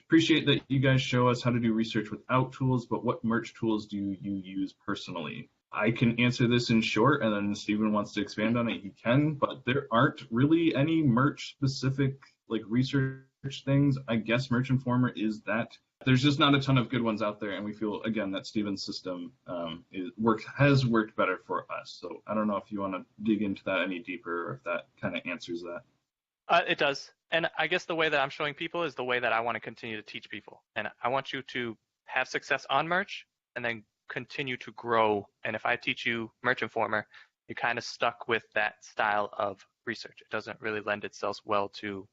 Appreciate that you guys show us how to do research without tools, but what merch tools do you use personally? I can answer this in short, and then Stephen wants to expand on it, he can, but there aren't really any merch specific like research things. I guess Merch Informer is that. There's just not a ton of good ones out there, and we feel again that Stephen's system has worked better for us. So I don't know if you want to dig into that any deeper, or if that kind of answers that. It does. And I guess the way that I'm showing people is the way that I want to continue to teach people. And I want you to have success on merch and then continue to grow. And if I teach you Merch Informer, you're kind of stuck with that style of research. It doesn't really lend itself well to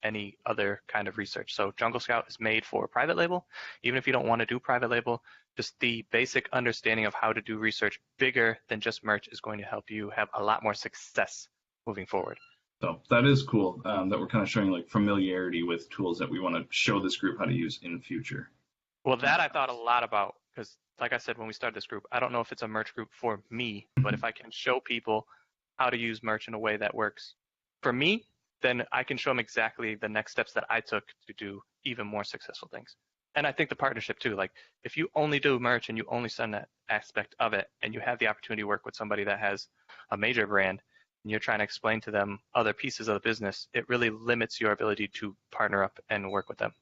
any other kind of research. So Jungle Scout is made for private label. Even if you don't want to do private label, just the basic understanding of how to do research bigger than just merch is going to help you have a lot more success moving forward. So that is cool that we're kind of showing like familiarity with tools that we want to show this group how to use in future. Well, that I thought a lot about because, like I said, when we started this group, I don't know if it's a merch group for me, but if I can show people how to use merch in a way that works for me, then I can show them exactly the next steps that I took to do even more successful things. And I think the partnership too, like if you only do merch and you only send that aspect of it and you have the opportunity to work with somebody that has a major brand, and you're trying to explain to them other pieces of the business, it really limits your ability to partner up and work with them.